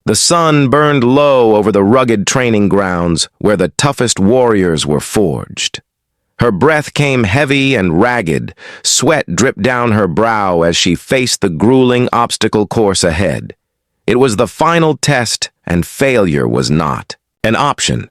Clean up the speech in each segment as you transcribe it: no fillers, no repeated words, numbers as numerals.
The sun burned low over the rugged training grounds where the toughest warriors were forged. Her breath came heavy and ragged, sweat dripped down her brow as she faced the grueling obstacle course ahead. It was the final test, and failure was not an option.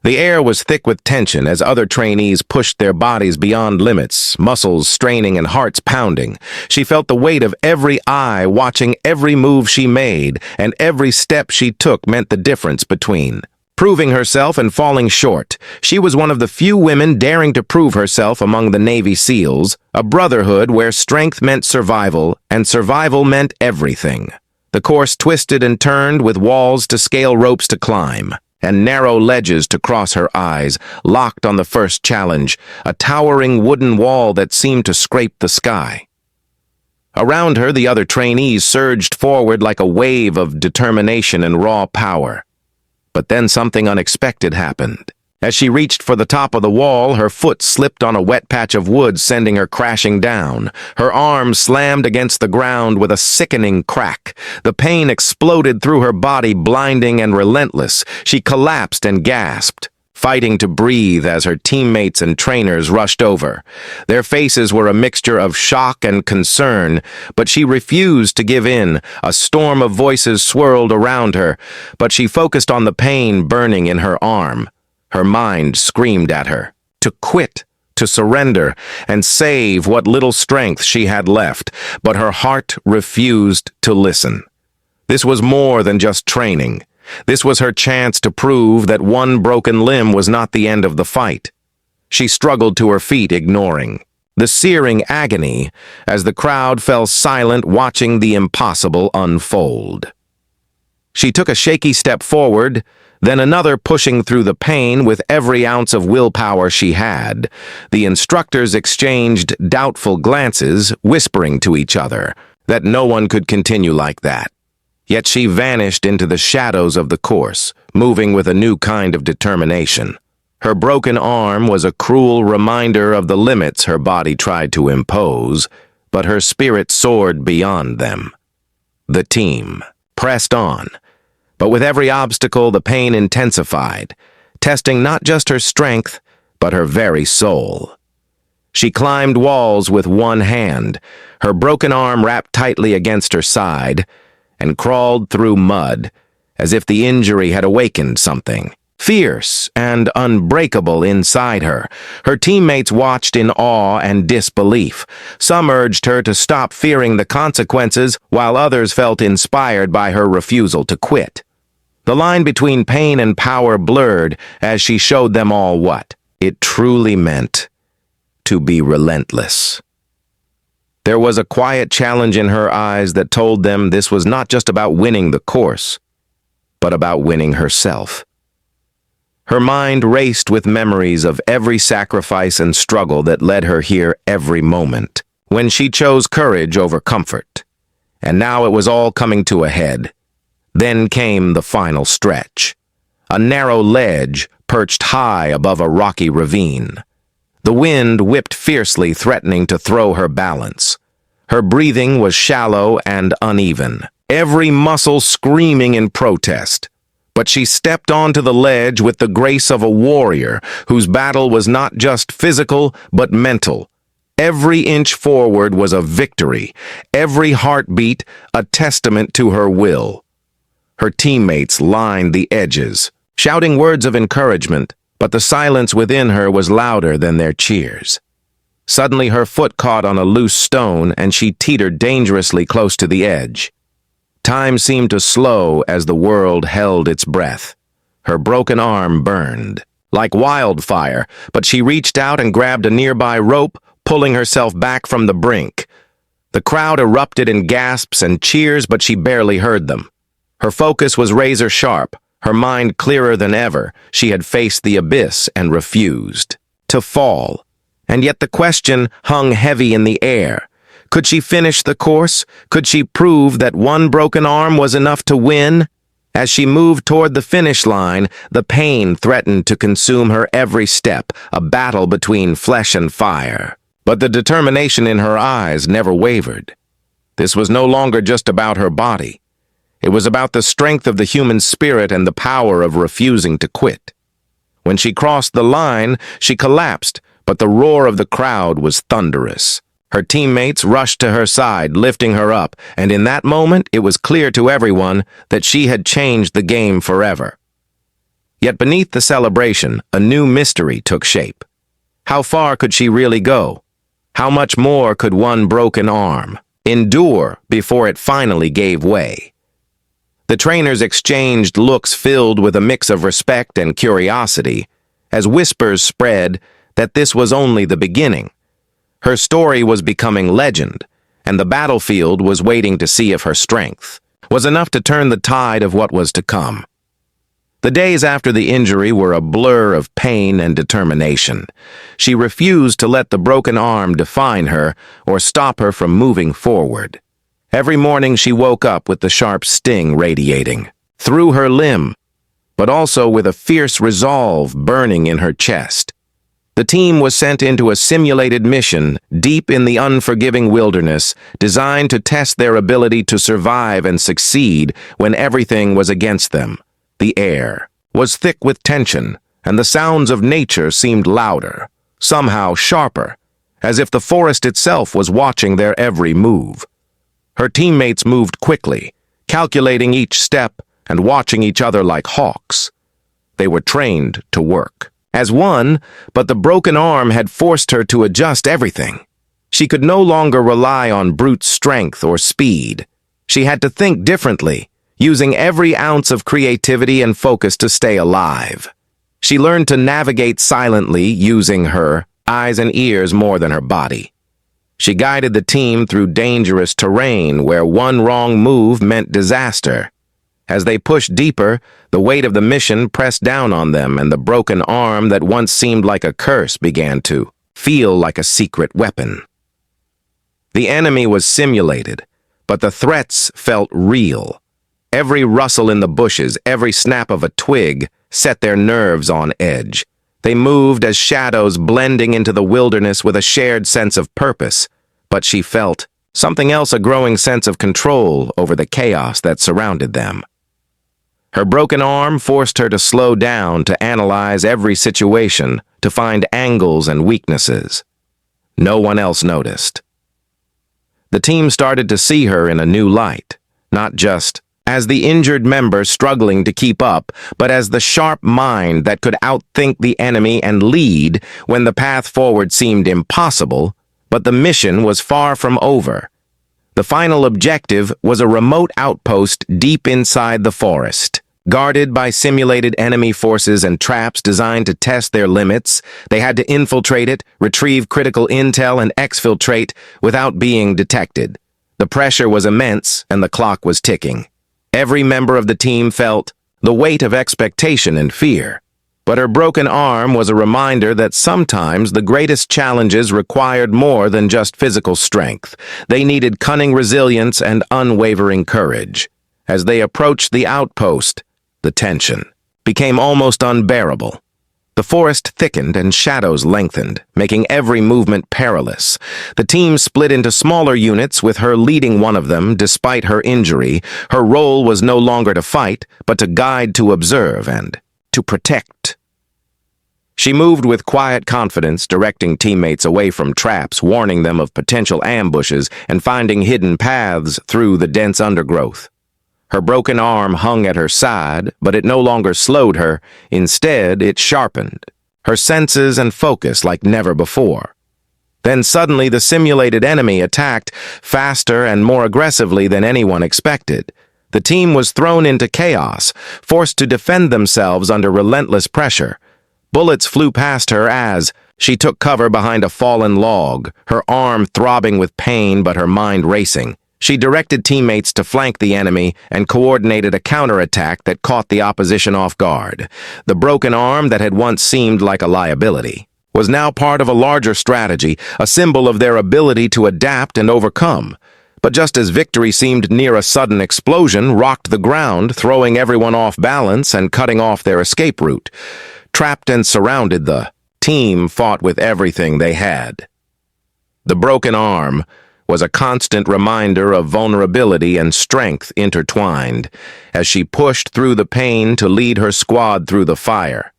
The air was thick with tension as other trainees pushed their bodies beyond limits, muscles straining and hearts pounding. She felt the weight of every eye watching every move she made, and every step she took meant the difference between proving herself and falling short. She was one of the few women daring to prove herself among the Navy SEALs, a brotherhood where strength meant survival, and survival meant everything. The course twisted and turned with walls to scale, ropes to climb, and narrow ledges to cross. Her eyes locked on the first challenge, a towering wooden wall that seemed to scrape the sky. Around her, the other trainees surged forward like a wave of determination and raw power. But then something unexpected happened. As she reached for the top of the wall, her foot slipped on a wet patch of wood, sending her crashing down. Her arm slammed against the ground with a sickening crack. The pain exploded through her body, blinding and relentless. She collapsed and gasped, fighting to breathe as her teammates and trainers rushed over. Their faces were a mixture of shock and concern, but she refused to give in. A storm of voices swirled around her, but she focused on the pain burning in her arm. Her mind screamed at her to quit, to surrender, and save what little strength she had left, but her heart refused to listen. This was more than just training. This was her chance to prove that one broken limb was not the end of the fight. She struggled to her feet, ignoring the searing agony as the crowd fell silent, watching the impossible unfold. She took a shaky step forward, then another, pushing through the pain with every ounce of willpower she had. The instructors exchanged doubtful glances, whispering to each other that no one could continue like that. Yet she vanished into the shadows of the course, moving with a new kind of determination. Her broken arm was a cruel reminder of the limits her body tried to impose, but her spirit soared beyond them. The team pressed on, but with every obstacle the pain intensified, testing not just her strength, but her very soul. She climbed walls with one hand, her broken arm wrapped tightly against her side, and crawled through mud, as if the injury had awakened something fierce and unbreakable inside her. Her teammates watched in awe and disbelief. Some urged her to stop fearing the consequences, while others felt inspired by her refusal to quit. The line between pain and power blurred as she showed them all what it truly meant to be relentless. There was a quiet challenge in her eyes that told them this was not just about winning the course, but about winning herself. Her mind raced with memories of every sacrifice and struggle that led her here every moment, when she chose courage over comfort. And now it was all coming to a head. Then came the final stretch, a narrow ledge perched high above a rocky ravine. The wind whipped fiercely, threatening to throw her balance. Her breathing was shallow and uneven, every muscle screaming in protest. But she stepped onto the ledge with the grace of a warrior whose battle was not just physical but mental. Every inch forward was a victory, every heartbeat a testament to her will. Her teammates lined the edges, shouting words of encouragement, but the silence within her was louder than their cheers. Suddenly her foot caught on a loose stone and she teetered dangerously close to the edge. Time seemed to slow as the world held its breath. Her broken arm burned like wildfire, but she reached out and grabbed a nearby rope, pulling herself back from the brink. The crowd erupted in gasps and cheers, but she barely heard them. Her focus was razor sharp, her mind clearer than ever. She had faced the abyss and refused to fall. And yet the question hung heavy in the air. Could she finish the course? Could she prove that one broken arm was enough to win? As she moved toward the finish line, the pain threatened to consume her every step, a battle between flesh and fire. But the determination in her eyes never wavered. This was no longer just about her body. It was about the strength of the human spirit and the power of refusing to quit. When she crossed the line, she collapsed, but the roar of the crowd was thunderous. Her teammates rushed to her side, lifting her up, and in that moment it was clear to everyone that she had changed the game forever. Yet beneath the celebration, a new mystery took shape. How far could she really go? How much more could one broken arm endure before it finally gave way? The trainers exchanged looks filled with a mix of respect and curiosity, as whispers spread that this was only the beginning. Her story was becoming legend, and the battlefield was waiting to see if her strength was enough to turn the tide of what was to come. The days after the injury were a blur of pain and determination. She refused to let the broken arm define her or stop her from moving forward. Every morning she woke up with the sharp sting radiating through her limb, but also with a fierce resolve burning in her chest. The team was sent into a simulated mission deep in the unforgiving wilderness, designed to test their ability to survive and succeed when everything was against them. The air was thick with tension, and the sounds of nature seemed louder, somehow sharper, as if the forest itself was watching their every move. Her teammates moved quickly, calculating each step and watching each other like hawks. They were trained to work as one, but the broken arm had forced her to adjust everything. She could no longer rely on brute strength or speed. She had to think differently, using every ounce of creativity and focus to stay alive. She learned to navigate silently, using her eyes and ears more than her body. She guided the team through dangerous terrain where one wrong move meant disaster. As they pushed deeper, the weight of the mission pressed down on them, and the broken arm that once seemed like a curse began to feel like a secret weapon. The enemy was simulated, but the threats felt real. Every rustle in the bushes, every snap of a twig set their nerves on edge. They moved as shadows blending into the wilderness with a shared sense of purpose, but she felt something else, a growing sense of control over the chaos that surrounded them. Her broken arm forced her to slow down, to analyze every situation, to find angles and weaknesses. No one else noticed. The team started to see her in a new light, not just as the injured member struggling to keep up, but as the sharp mind that could outthink the enemy and lead when the path forward seemed impossible. But the mission was far from over. The final objective was a remote outpost deep inside the forest. Guarded by simulated enemy forces and traps designed to test their limits, they had to infiltrate it, retrieve critical intel, and exfiltrate without being detected. The pressure was immense, and the clock was ticking. Every member of the team felt the weight of expectation and fear. But her broken arm was a reminder that sometimes the greatest challenges required more than just physical strength. They needed cunning resilience and unwavering courage. As they approached the outpost, the tension became almost unbearable. The forest thickened and shadows lengthened, making every movement perilous. The team split into smaller units, with her leading one of them. Despite her injury, her role was no longer to fight, but to guide, to observe, and to protect. She moved with quiet confidence, directing teammates away from traps, warning them of potential ambushes, and finding hidden paths through the dense undergrowth. Her broken arm hung at her side, but it no longer slowed her. Instead, it sharpened her senses and focus like never before. Then suddenly the simulated enemy attacked, faster and more aggressively than anyone expected. The team was thrown into chaos, forced to defend themselves under relentless pressure. Bullets flew past her as she took cover behind a fallen log, her arm throbbing with pain but her mind racing. She directed teammates to flank the enemy and coordinated a counterattack that caught the opposition off guard. The broken arm that had once seemed like a liability was now part of a larger strategy, a symbol of their ability to adapt and overcome. But just as victory seemed near, a sudden explosion rocked the ground, throwing everyone off balance and cutting off their escape route. Trapped and surrounded, the team fought with everything they had. The broken arm was a constant reminder of vulnerability and strength intertwined, as she pushed through the pain to lead her squad through the fire.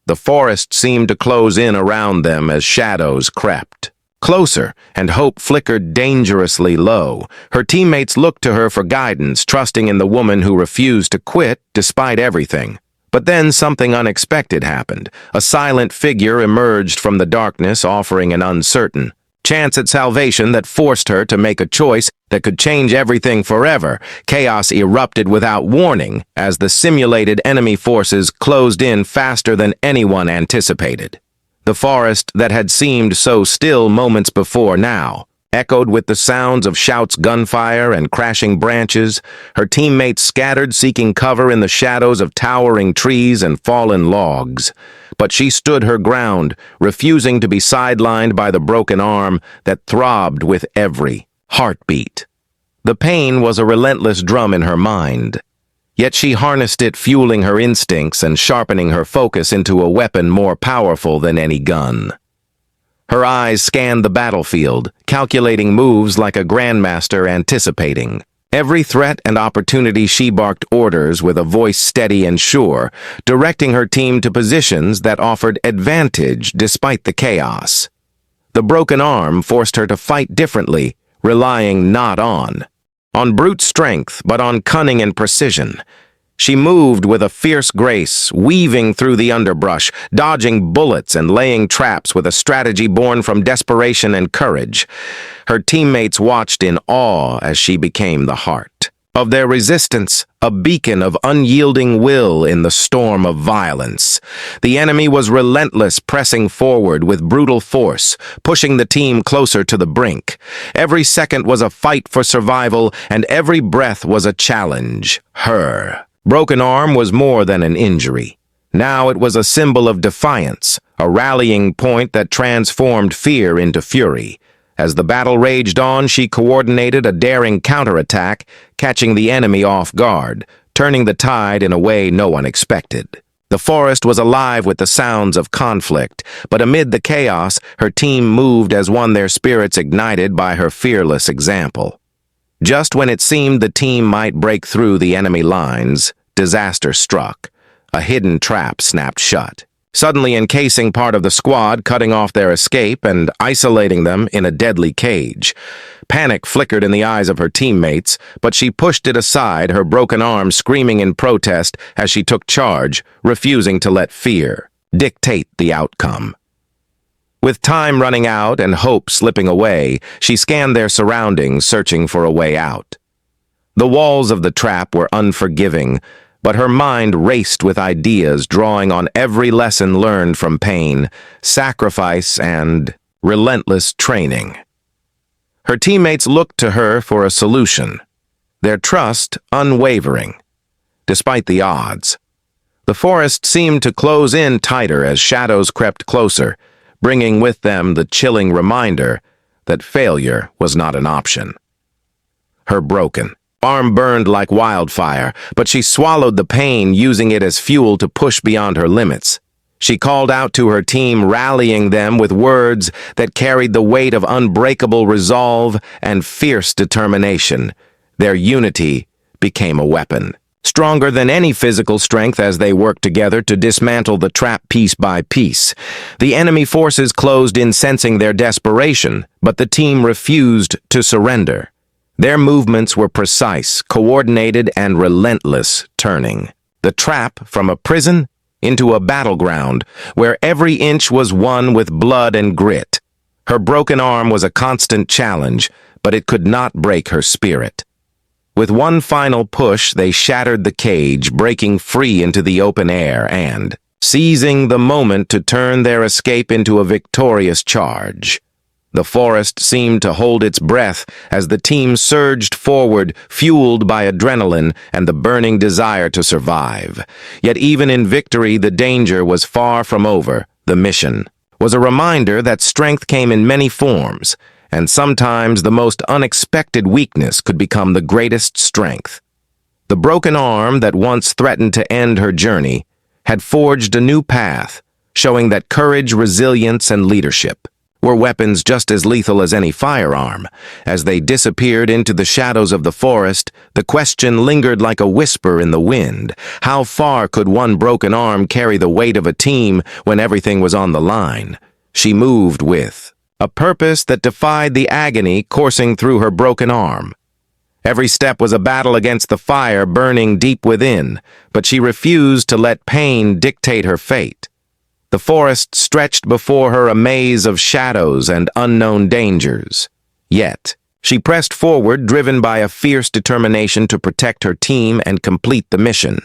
The forest seemed to close in around them as shadows crept closer, and hope flickered dangerously low. Her teammates looked to her for guidance, trusting in the woman who refused to quit despite everything. But then something unexpected happened. A silent figure emerged from the darkness, offering an uncertain chance at salvation that forced her to make a choice that could change everything forever. Chaos erupted without warning as the simulated enemy forces closed in faster than anyone anticipated. The forest that had seemed so still moments before now echoed with the sounds of shouts, gunfire, and crashing branches. Her teammates scattered, seeking cover in the shadows of towering trees and fallen logs. But she stood her ground, refusing to be sidelined by the broken arm that throbbed with every heartbeat. The pain was a relentless drum in her mind, yet she harnessed it, fueling her instincts and sharpening her focus into a weapon more powerful than any gun. Her eyes scanned the battlefield, calculating moves like a grandmaster anticipating every threat and opportunity. She barked orders with a voice steady and sure, directing her team to positions that offered advantage despite the chaos. The broken arm forced her to fight differently, relying not on brute strength, but on cunning and precision. She moved with a fierce grace, weaving through the underbrush, dodging bullets and laying traps with a strategy born from desperation and courage. Her teammates watched in awe as she became the heart of their resistance, a beacon of unyielding will in the storm of violence. The enemy was relentless, pressing forward with brutal force, pushing the team closer to the brink. Every second was a fight for survival, and every breath was a challenge. Her broken arm was more than an injury. Now it was a symbol of defiance, a rallying point that transformed fear into fury. As the battle raged on, she coordinated a daring counterattack, catching the enemy off guard, turning the tide in a way no one expected. The forest was alive with the sounds of conflict, but amid the chaos, her team moved as one, their spirits ignited by her fearless example. Just when it seemed the team might break through the enemy lines, disaster struck. A hidden trap snapped shut, suddenly encasing part of the squad, cutting off their escape and isolating them in a deadly cage. Panic flickered in the eyes of her teammates, but she pushed it aside, her broken arm screaming in protest as she took charge, refusing to let fear dictate the outcome. With time running out and hope slipping away, she scanned their surroundings, searching for a way out. The walls of the trap were unforgiving, but her mind raced with ideas, drawing on every lesson learned from pain, sacrifice, and relentless training. Her teammates looked to her for a solution, their trust unwavering. Despite the odds, the forest seemed to close in tighter as shadows crept closer, bringing with them the chilling reminder that failure was not an option. Her broken arm burned like wildfire, but she swallowed the pain, using it as fuel to push beyond her limits. She called out to her team, rallying them with words that carried the weight of unbreakable resolve and fierce determination. Their unity became a weapon, stronger than any physical strength, as they worked together to dismantle the trap piece by piece. The enemy forces closed in, sensing their desperation, but the team refused to surrender. Their movements were precise, coordinated, and relentless, turning the trap from a prison into a battleground where every inch was won with blood and grit. Her broken arm was a constant challenge, but it could not break her spirit. With one final push, they shattered the cage, breaking free into the open air and seizing the moment to turn their escape into a victorious charge. The forest seemed to hold its breath as the team surged forward, fueled by adrenaline and the burning desire to survive. Yet even in victory, the danger was far from over. The mission was a reminder that strength came in many forms, and sometimes the most unexpected weakness could become the greatest strength. The broken arm that once threatened to end her journey had forged a new path, showing that courage, resilience, and leadership were weapons just as lethal as any firearm. As they disappeared into the shadows of the forest, the question lingered like a whisper in the wind. How far could one broken arm carry the weight of a team when everything was on the line? She moved with a purpose that defied the agony coursing through her broken arm. Every step was a battle against the fire burning deep within, but she refused to let pain dictate her fate. The forest stretched before her, a maze of shadows and unknown dangers. Yet, she pressed forward, driven by a fierce determination to protect her team and complete the mission.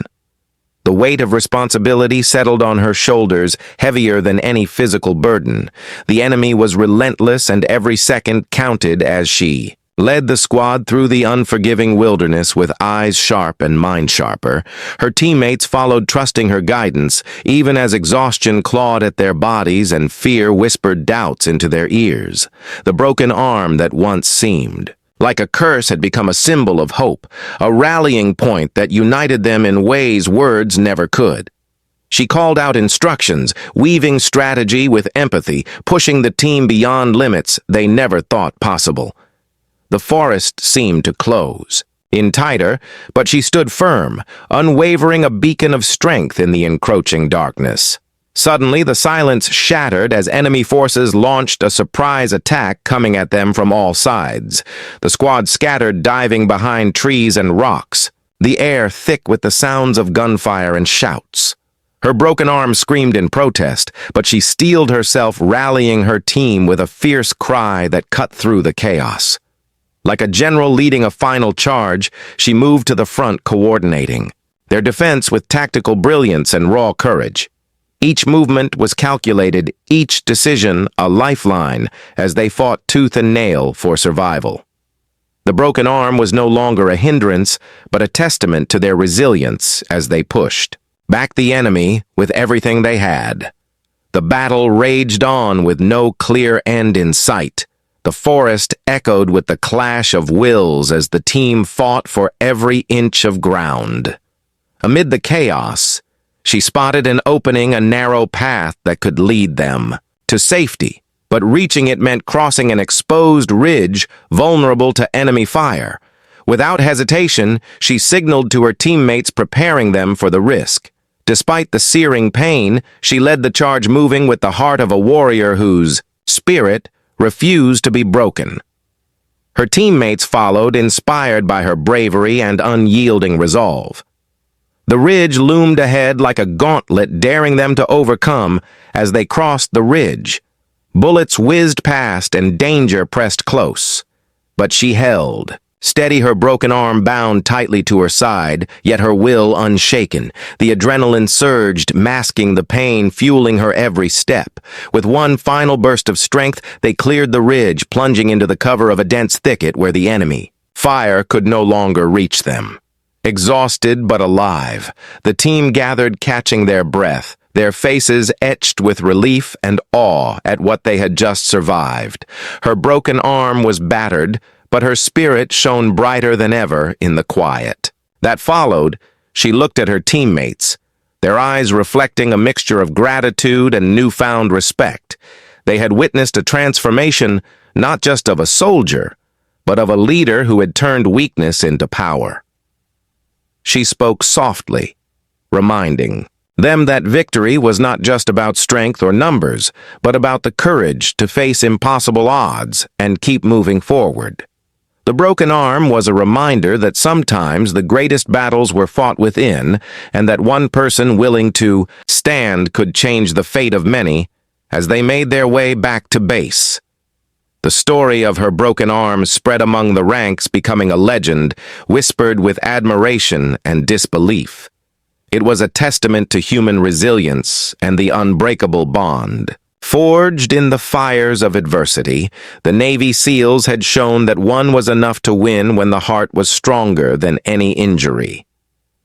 The weight of responsibility settled on her shoulders, heavier than any physical burden. The enemy was relentless, and every second counted as she led the squad through the unforgiving wilderness with eyes sharp and mind sharper. Her teammates followed, trusting her guidance, even as exhaustion clawed at their bodies and fear whispered doubts into their ears. The broken arm that once seemed like a curse had become a symbol of hope, a rallying point that united them in ways words never could. She called out instructions, weaving strategy with empathy, pushing the team beyond limits they never thought possible. The forest seemed to close in tighter, but she stood firm, unwavering, a beacon of strength in the encroaching darkness. Suddenly, the silence shattered as enemy forces launched a surprise attack coming at them from all sides. The squad scattered, diving behind trees and rocks, the air thick with the sounds of gunfire and shouts. Her broken arm screamed in protest, but she steeled herself, rallying her team with a fierce cry that cut through the chaos. Like a general leading a final charge, she moved to the front, coordinating their defense with tactical brilliance and raw courage. Each movement was calculated, each decision a lifeline, as they fought tooth and nail for survival. The broken arm was no longer a hindrance, but a testament to their resilience as they pushed back the enemy with everything they had. The battle raged on with no clear end in sight. The forest echoed with the clash of wills as the team fought for every inch of ground. Amid the chaos, she spotted an opening, a narrow path that could lead them to safety, but reaching it meant crossing an exposed ridge vulnerable to enemy fire. Without hesitation, she signaled to her teammates, preparing them for the risk. Despite the searing pain, she led the charge, moving with the heart of a warrior whose spirit refused to be broken. Her teammates followed, inspired by her bravery and unyielding resolve. The ridge loomed ahead like a gauntlet, daring them to overcome. As they crossed the ridge, bullets whizzed past and danger pressed close. But she held, steady, her broken arm bound tightly to her side, yet her will unshaken. The adrenaline surged, masking the pain, fueling her every step. With one final burst of strength, they cleared the ridge, plunging into the cover of a dense thicket where the enemy fire could no longer reach them. Exhausted but alive, the team gathered, catching their breath, their faces etched with relief and awe at what they had just survived. Her broken arm was battered, but her spirit shone brighter than ever in the quiet that followed. She looked at her teammates, their eyes reflecting a mixture of gratitude and newfound respect. They had witnessed a transformation, not just of a soldier, but of a leader who had turned weakness into power. She spoke softly, reminding them that victory was not just about strength or numbers, but about the courage to face impossible odds and keep moving forward. The broken arm was a reminder that sometimes the greatest battles were fought within, and that one person willing to stand could change the fate of many as they made their way back to base. The story of her broken arm spread among the ranks, becoming a legend, whispered with admiration and disbelief. It was a testament to human resilience and the unbreakable bond forged in the fires of adversity. The Navy SEALs had shown that one was enough to win when the heart was stronger than any injury.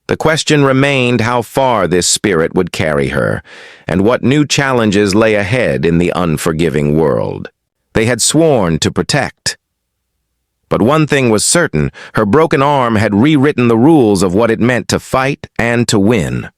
The question remained how far this spirit would carry her, and what new challenges lay ahead in the unforgiving world they had sworn to protect. But one thing was certain: her broken arm had rewritten the rules of what it meant to fight and to win.